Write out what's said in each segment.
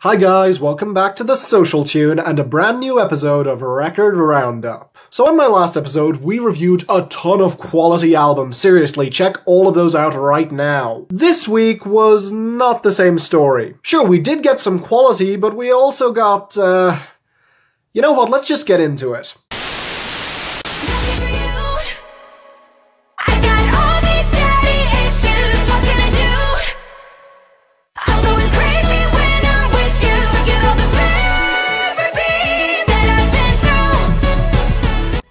Hi guys, welcome back to the Social Tune and a brand new episode of Record Roundup. So in my last episode, we reviewed a ton of quality albums. Seriously, check all of those out right now. This week was not the same story. Sure, we did get some quality, but we also got, you know what, let's just get into it.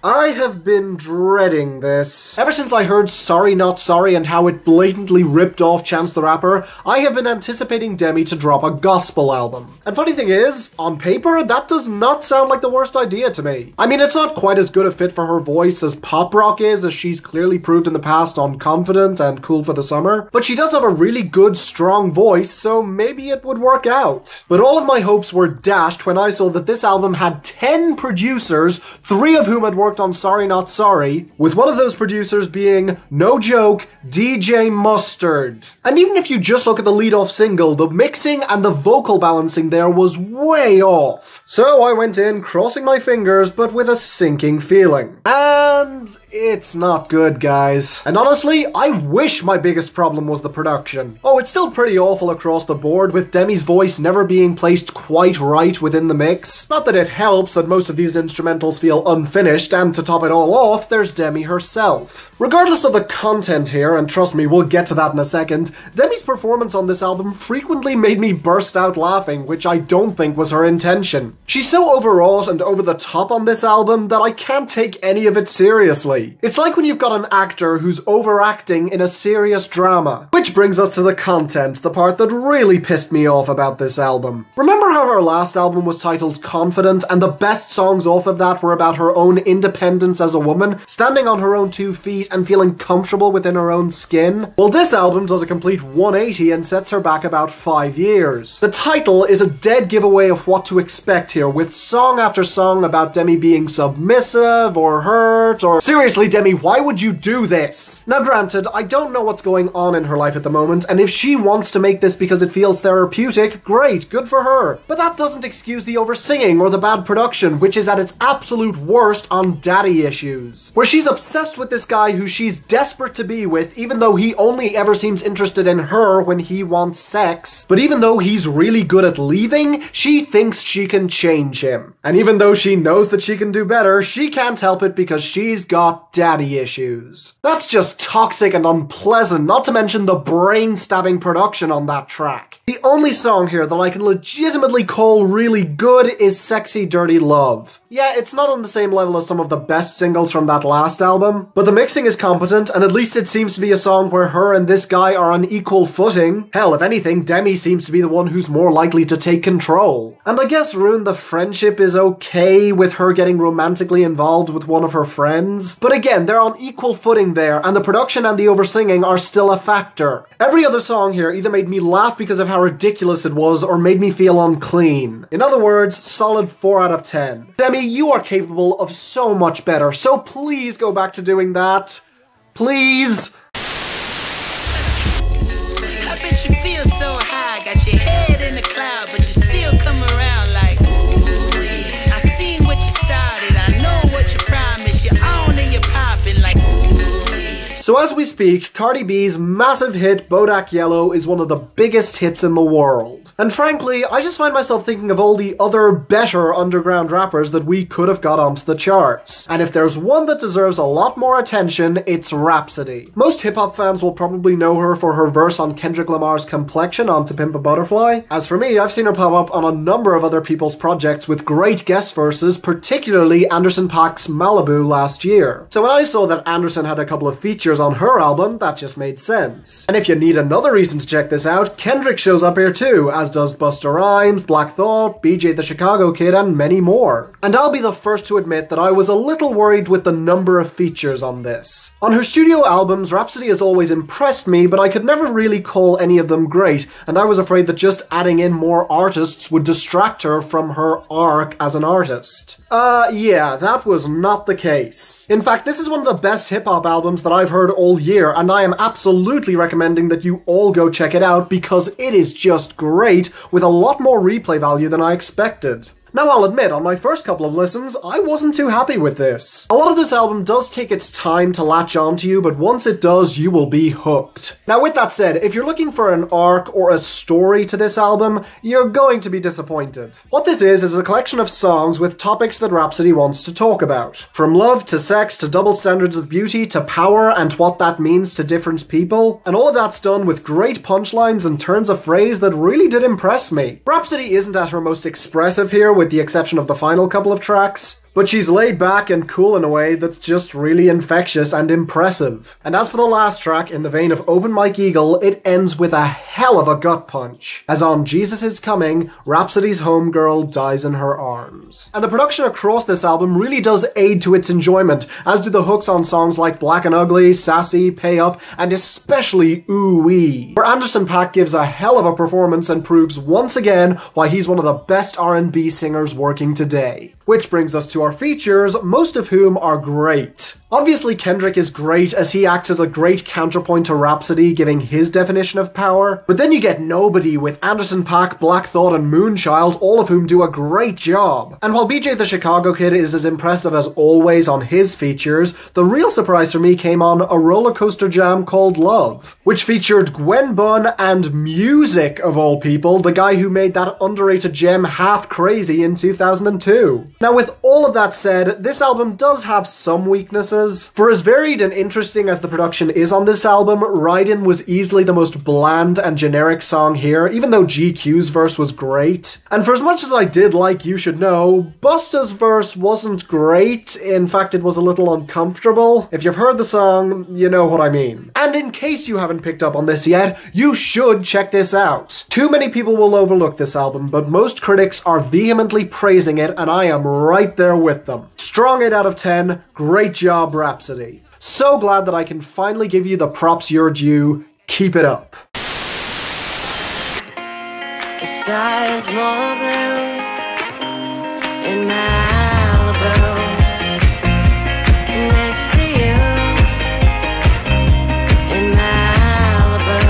I have been dreading this. Ever since I heard Sorry Not Sorry and how it blatantly ripped off Chance the Rapper, I have been anticipating Demi to drop a gospel album. And funny thing is, on paper, that does not sound like the worst idea to me. I mean, it's not quite as good a fit for her voice as pop rock is, as she's clearly proved in the past on Confident and Cool for the Summer, but she does have a really good, strong voice, so maybe it would work out. But all of my hopes were dashed when I saw that this album had 10 producers, 3 of whom had worked on Sorry Not Sorry, with one of those producers being, no joke, DJ Mustard. And even if you just look at the lead-off single, the mixing and the vocal balancing there was way off. So I went in, crossing my fingers, but with a sinking feeling. And it's not good, guys. And honestly, I wish my biggest problem was the production. Oh, it's still pretty awful across the board, with Demi's voice never being placed quite right within the mix. Not that it helps that most of these instrumentals feel unfinished, and to top it all off, there's Demi herself. Regardless of the content here, and trust me, we'll get to that in a second, Demi's performance on this album frequently made me burst out laughing, which I don't think was her intention. She's so overwrought and over the top on this album that I can't take any of it seriously. It's like when you've got an actor who's overacting in a serious drama. Which brings us to the content, the part that really pissed me off about this album. Remember how her last album was titled Confident, and the best songs off of that were about her own independence as a woman, standing on her own 2 feet and feeling comfortable within her own skin? Well, this album does a complete 180 and sets her back about 5 years. The title is a dead giveaway of what to expect here, with song after song about Demi being submissive or hurt or... Seriously, Demi, why would you do this? Now granted, I don't know what's going on in her life at the moment, and if she wants to make this because it feels therapeutic, great, good for her. But that doesn't excuse the over-singing or the bad production, which is at its absolute worst on Daddy Issues, where she's obsessed with this guy who she's desperate to be with, even though he only ever seems interested in her when he wants sex. But even though he's really good at leaving, she thinks she can change him. And even though she knows that she can do better, she can't help it because she's got daddy issues. That's just toxic and unpleasant, not to mention the brain-stabbing production on that track. The only song here that I can legitimately call really good is Sexy Dirty Love. Yeah, it's not on the same level as some of the best singles from that last album, but the mixing is competent, and at least it seems to be a song where her and this guy are on equal footing. Hell, if anything, Demi seems to be the one who's more likely to take control. And I guess Ruin the Friendship is okay, with her getting romantically involved with one of her friends. But again, they're on equal footing there, and the production and the oversinging are still a factor. Every other song here either made me laugh because of how ridiculous it was, or made me feel unclean. In other words, solid 4 out of 10. Demi, you are capable of so much better, so please go back to doing that. Please. I bet you feel so high, got your head in the cloud, but you still come around like, ooh, I seen what you started, I know what you promised, you're on and you're popping like, ooh. So as we speak, Cardi B's massive hit Bodak Yellow is one of the biggest hits in the world. And frankly, I just find myself thinking of all the other better underground rappers that we could have got onto the charts. And if there's one that deserves a lot more attention, it's Rapsody. Most hip-hop fans will probably know her for her verse on Kendrick Lamar's Complexion on To Pimp a Butterfly. As for me, I've seen her pop up on a number of other people's projects with great guest verses, particularly Anderson .Paak's Malibu last year. So when I saw that Anderson had a couple of features on her album, that just made sense. And if you need another reason to check this out, Kendrick shows up here too, as does Busta Rhymes, Black Thought, BJ the Chicago Kid, and many more. And I'll be the first to admit that I was a little worried with the number of features on this. On her studio albums, Rapsody has always impressed me, but I could never really call any of them great, and I was afraid that just adding in more artists would distract her from her arc as an artist. Yeah, that was not the case. In fact, this is one of the best hip-hop albums that I've heard all year, and I am absolutely recommending that you all go check it out because it is just great. great, with a lot more replay value than I expected. Now I'll admit, on my first couple of listens, I wasn't too happy with this. A lot of this album does take its time to latch onto you, but once it does, you will be hooked. Now with that said, if you're looking for an arc or a story to this album, you're going to be disappointed. What this is a collection of songs with topics that Rapsody wants to talk about. From love to sex to double standards of beauty to power and what that means to different people. And all of that's done with great punchlines and turns of phrase that really did impress me. Rapsody isn't at her most expressive here, with the exception of the final couple of tracks, but she's laid back and cool in a way that's just really infectious and impressive. And as for the last track, in the vein of Open Mike Eagle, it ends with a hell of a gut punch. As on Jesus Is Coming, Rapsody's homegirl dies in her arms. And the production across this album really does aid to its enjoyment, as do the hooks on songs like Black and Ugly, Sassy, Pay Up, and especially OoWee, where Anderson .Paak gives a hell of a performance and proves once again why he's one of the best R&B singers working today. Which brings us to our features, most of whom are great. Obviously Kendrick is great, as he acts as a great counterpoint to Rapsody, giving his definition of power. But then you get Nobody with Anderson .Paak, Black Thought, and Moonchild, all of whom do a great job. And while BJ the Chicago Kid is as impressive as always on his features, the real surprise for me came on a Rollercoaster jam called Love, which featured Gwen Bunn and Music, of all people, the guy who made that underrated gem Half Crazy in 2002. Now with all of that said, this album does have some weaknesses. For as varied and interesting as the production is on this album, Ridin was easily the most bland and generic song here, even though GQ's verse was great. And for as much as I did like You Should Know, Busta's verse wasn't great. In fact, it was a little uncomfortable. If you've heard the song, you know what I mean. And in case you haven't picked up on this yet, you should check this out. Too many people will overlook this album, but most critics are vehemently praising it, and I am right there with them. Strong 8 out of 10, great job, Rapsody. So glad that I can finally give you the props you're due. Keep it up. The sky is more blue in Malibu next to you in Malibu.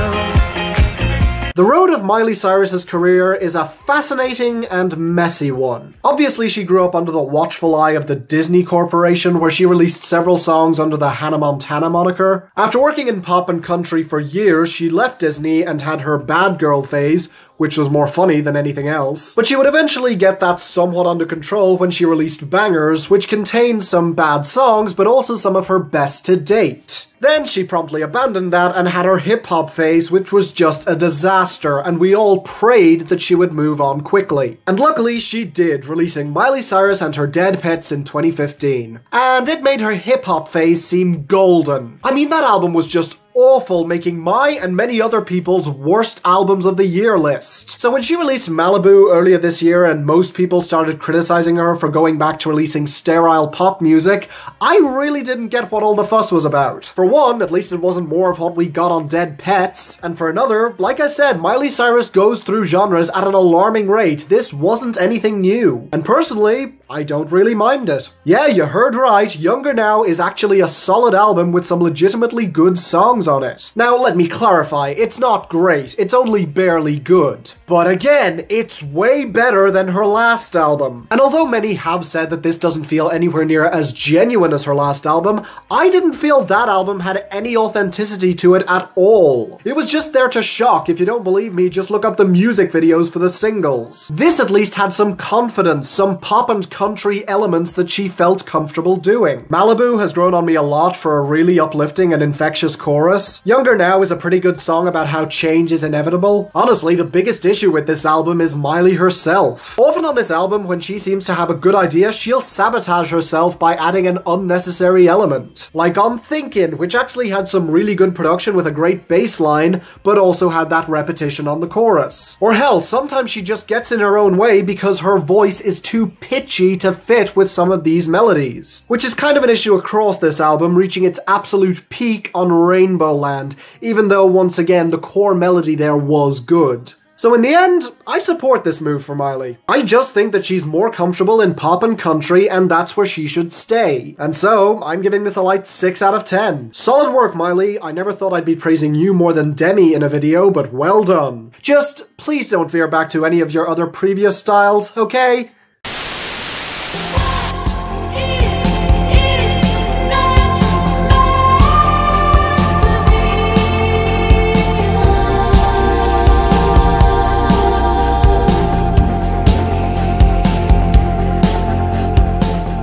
The road of Miley Cyrus's career is a fascinating and messy one. Obviously, she grew up under the watchful eye of the Disney Corporation, where she released several songs under the Hannah Montana moniker. After working in pop and country for years, she left Disney and had her bad girl phase, which was more funny than anything else. But she would eventually get that somewhat under control when she released Bangers, which contained some bad songs, but also some of her best to date. Then she promptly abandoned that and had her hip-hop phase, which was just a disaster, and we all prayed that she would move on quickly. And luckily she did, releasing Miley Cyrus and Her Dead Pets in 2015. And it made her hip-hop phase seem golden. I mean, that album was just awful, making my and many other people's worst albums of the year list. So when she released Malibu earlier this year and most people started criticizing her for going back to releasing sterile pop music, I really didn't get what all the fuss was about. For one, at least it wasn't more of what we got on Dead Pets, and for another, like I said, Miley Cyrus goes through genres at an alarming rate. This wasn't anything new. And personally, I don't really mind it. Yeah, you heard right, Younger Now is actually a solid album with some legitimately good songs on it. Now, let me clarify, it's not great, it's only barely good. But again, it's way better than her last album. And although many have said that this doesn't feel anywhere near as genuine as her last album, I didn't feel that album had any authenticity to it at all. It was just there to shock. If you don't believe me, just look up the music videos for the singles. This at least had some confidence, some pop and country elements that she felt comfortable doing. Malibu has grown on me a lot for a really uplifting and infectious chorus. Younger Now is a pretty good song about how change is inevitable. Honestly, the biggest issue with this album is Miley herself. Often on this album, when she seems to have a good idea, she'll sabotage herself by adding an unnecessary element. Like on Thinkin, which actually had some really good production with a great bass line, but also had that repetition on the chorus. Or hell, sometimes she just gets in her own way because her voice is too pitchy to fit with some of these melodies. Which is kind of an issue across this album, reaching its absolute peak on Rainbowland, even though once again the core melody there was good. So in the end, I support this move for Miley. I just think that she's more comfortable in pop and country, and that's where she should stay. And so, I'm giving this a light 6 out of 10. Solid work, Miley. I never thought I'd be praising you more than Demi in a video, but well done. Just, please don't veer back to any of your other previous styles, okay?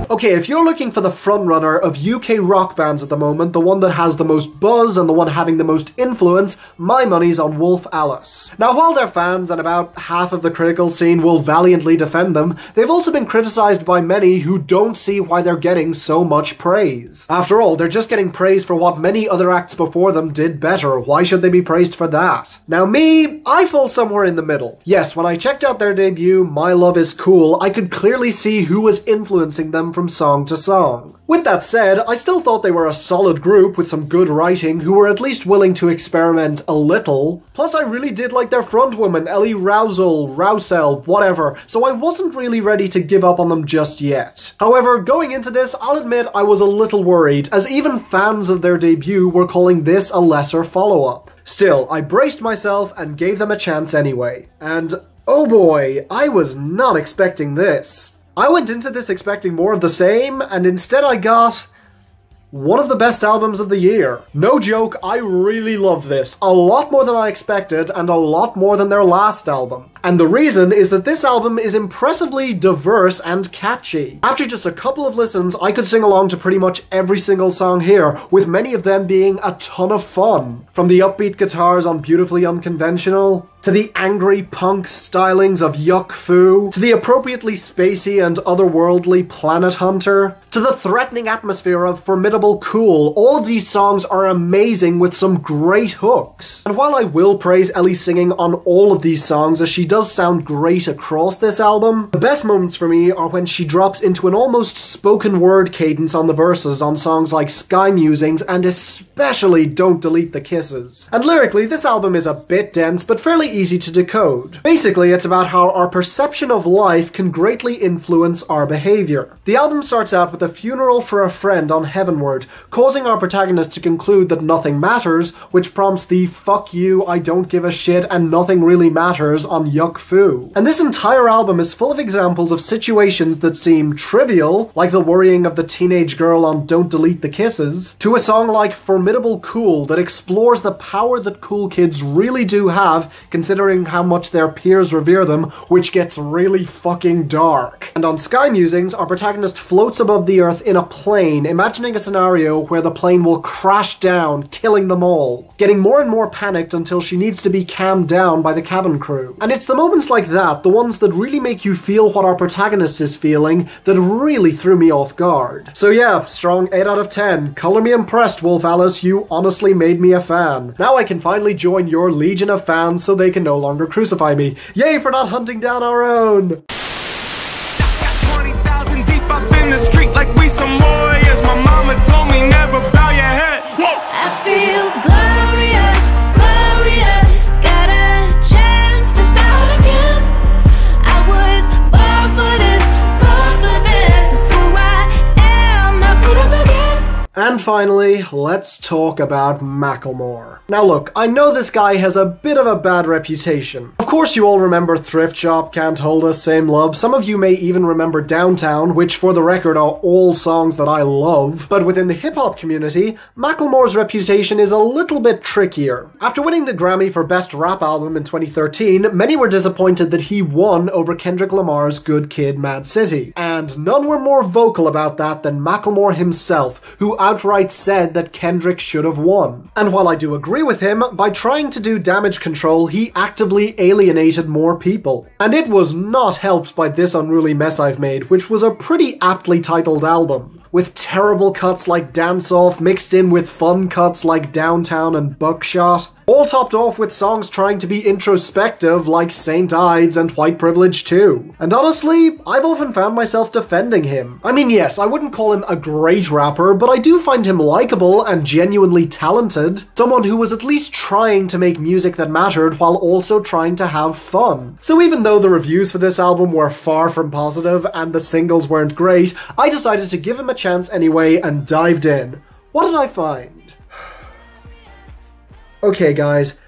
Okay, if you're looking for the frontrunner of UK rock bands at the moment, the one that has the most buzz and the one having the most influence, my money's on Wolf Alice. Now, while their fans and about half of the critical scene will valiantly defend them, they've also been criticised by many who don't see why they're getting so much praise. After all, they're just getting praise for what many other acts before them did better. Why should they be praised for that? Now me, I fall somewhere in the middle. Yes, when I checked out their debut, My Love Is Cool, I could clearly see who was influencing them from song to song. With that said, I still thought they were a solid group with some good writing who were at least willing to experiment a little. Plus I really did like their frontwoman, Ellie Rousel, whatever, so I wasn't really ready to give up on them just yet. However, going into this, I'll admit I was a little worried, as even fans of their debut were calling this a lesser follow-up. Still, I braced myself and gave them a chance anyway. And oh boy, I was not expecting this. I went into this expecting more of the same, and instead I got one of the best albums of the year. No joke, I really love this. A lot more than I expected, and a lot more than their last album. And the reason is that this album is impressively diverse and catchy. After just a couple of listens, I could sing along to pretty much every single song here, with many of them being a ton of fun. From the upbeat guitars on Beautifully Unconventional, to the angry punk stylings of Yuck Fu, to the appropriately spacey and otherworldly Planet Hunter, to the threatening atmosphere of Formidable Cool. All of these songs are amazing with some great hooks. And while I will praise Ellie singing on all of these songs, as she does sound great across this album, the best moments for me are when she drops into an almost spoken word cadence on the verses on songs like Sky Musings and especially Don't Delete the Kisses. And lyrically, this album is a bit dense but fairly easy to decode. Basically, it's about how our perception of life can greatly influence our behavior. The album starts out with a funeral for a friend on Heavenward, causing our protagonist to conclude that nothing matters, which prompts the fuck you, I don't give a shit, and nothing really matters on Yuck Fu. And this entire album is full of examples of situations that seem trivial, like the worrying of the teenage girl on Don't Delete the Kisses, to a song like Formidable Cool that explores the power that cool kids really do have, considering how much their peers revere them, which gets really fucking dark. And on Sky Musings, our protagonist floats above the earth in a plane, imagining a scenario where the plane will crash down, killing them all, getting more and more panicked until she needs to be calmed down by the cabin crew. And it's the moments like that, the ones that really make you feel what our protagonist is feeling, that really threw me off guard. So yeah, strong 8 out of 10. Color me impressed, Wolf Alice, you honestly made me a fan. Now I can finally join your legion of fans so they can no longer crucify me. Yay for not hunting down our own! 20,000 deep up in the street like we some warriors. My mama told me never bow your head. Whoa. I feel glorious, glorious. Got a chance to start again. I was born for this, born for this. It's who I am, how could I forget? And finally, let's talk about Macklemore. Now look, I know this guy has a bit of a bad reputation. Of course you all remember Thrift Shop, Can't Hold Us, Same Love. Some of you may even remember Downtown, which for the record are all songs that I love. But within the hip-hop community, Macklemore's reputation is a little bit trickier. After winning the Grammy for Best Rap Album in 2013, many were disappointed that he won over Kendrick Lamar's Good Kid, Mad City. And none were more vocal about that than Macklemore himself, who outright said that Kendrick should have won. And while I do agree with him, by trying to do damage control, he actively alienated more people. And it was not helped by This Unruly Mess I've Made, which was a pretty aptly titled album. with terrible cuts like Dance Off mixed in with fun cuts like Downtown and Buckshot. All topped off with songs trying to be introspective like St. Ides and White Privilege too. And honestly, I've often found myself defending him. I mean, yes, I wouldn't call him a great rapper, but I do find him likable and genuinely talented. Someone who was at least trying to make music that mattered while also trying to have fun. So even though the reviews for this album were far from positive and the singles weren't great, I decided to give him a chance anyway and dived in. What did I find? Okay guys,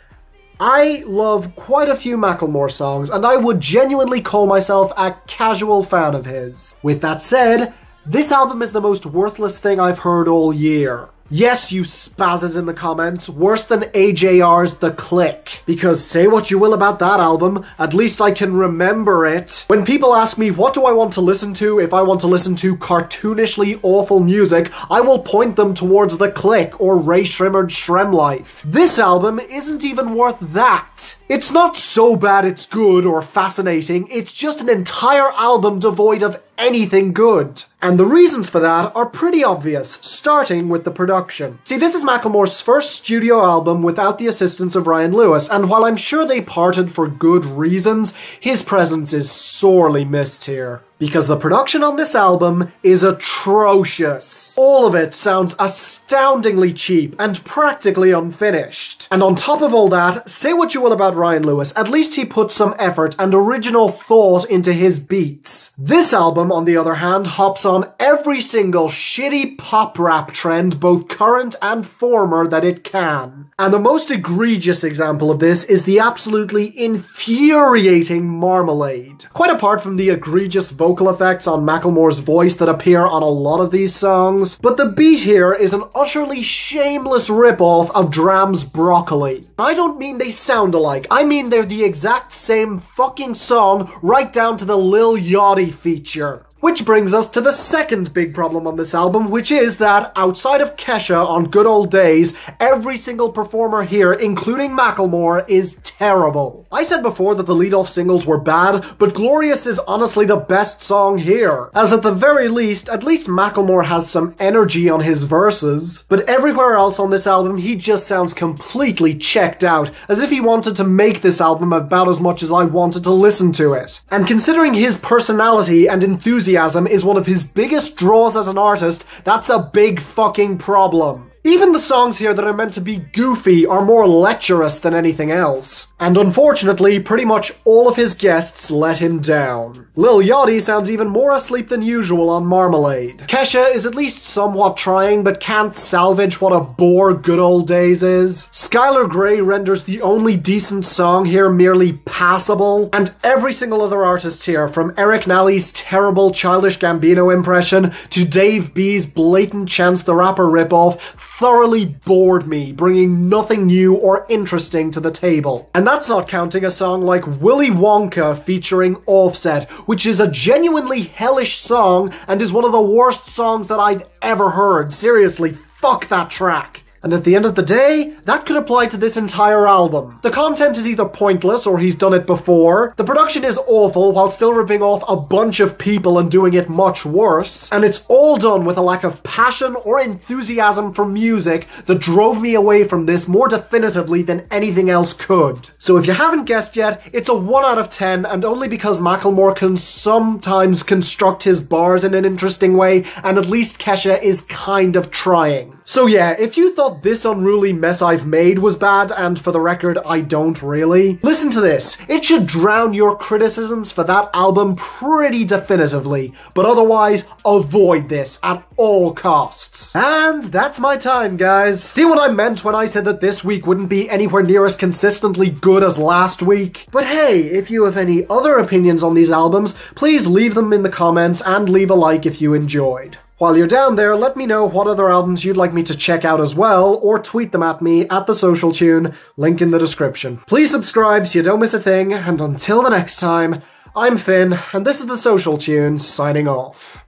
I love quite a few Macklemore songs, and I would genuinely call myself a casual fan of his. With that said, this album is the most worthless thing I've heard all year. Yes, you spazzes in the comments, worse than AJR's The Click. Because say what you will about that album, at least I can remember it. When people ask me what do I want to listen to if I want to listen to cartoonishly awful music, I will point them towards The Click or Ray Shrimmer's Shrem Life. This album isn't even worth that. It's not so bad it's good or fascinating, it's just an entire album devoid of anything good. And the reasons for that are pretty obvious, starting with the production. See, this is Macklemore's first studio album without the assistance of Ryan Lewis, and while I'm sure they parted for good reasons, his presence is sorely missed here. Because the production on this album is atrocious. All of it sounds astoundingly cheap and practically unfinished. And on top of all that, say what you will about Ryan Lewis, at least he put some effort and original thought into his beats. This album, on the other hand, hops on every single shitty pop rap trend, both current and former, that it can. And the most egregious example of this is the absolutely infuriating Marmalade. Quite apart from the egregious vocal effects on Macklemore's voice that appear on a lot of these songs, but the beat here is an utterly shameless ripoff of Dram's Broccoli. I don't mean they sound alike, I mean they're the exact same fucking song right down to the Lil Yachty feature. Which brings us to the second big problem on this album, which is that, outside of Kesha on Good Old Days, every single performer here, including Macklemore, is terrible. I said before that the lead-off singles were bad, but Glorious is honestly the best song here. As at the very least, at least Macklemore has some energy on his verses. But everywhere else on this album, he just sounds completely checked out, as if he wanted to make this album about as much as I wanted to listen to it. And considering his personality and enthusiasm is one of his biggest draws as an artist, that's a big fucking problem. Even the songs here that are meant to be goofy are more lecherous than anything else. And unfortunately, pretty much all of his guests let him down. Lil Yachty sounds even more asleep than usual on Marmalade. Kesha is at least somewhat trying, but can't salvage what a bore Good Old Days is. Skylar Grey renders the only decent song here merely passable. And every single other artist here, from Eric Nally's terrible Childish Gambino impression to Dave B's blatant Chance the Rapper ripoff, thoroughly bored me, bringing nothing new or interesting to the table. And that's not counting a song like Willy Wonka featuring Offset, which is a genuinely hellish song and is one of the worst songs that I've ever heard. Seriously, fuck that track. And at the end of the day, that could apply to this entire album. The content is either pointless or he's done it before, the production is awful while still ripping off a bunch of people and doing it much worse, and it's all done with a lack of passion or enthusiasm for music that drove me away from this more definitively than anything else could. So if you haven't guessed yet, it's a 1 out of 10, and only because Macklemore can sometimes construct his bars in an interesting way, and at least Kesha is kind of trying. So yeah, if you thought this unruly mess I've made was bad, and for the record, I don't really, listen to this. It should drown your criticisms for that album pretty definitively, but otherwise, avoid this at all costs. And that's my time, guys. See what I meant when I said that this week wouldn't be anywhere near as consistently good as last week? But hey, if you have any other opinions on these albums, please leave them in the comments and leave a like if you enjoyed. While you're down there, let me know what other albums you'd like me to check out as well, or tweet them at me at The Social Tune, link in the description. Please subscribe so you don't miss a thing, and until the next time, I'm Finn, and this is The Social Tune, signing off.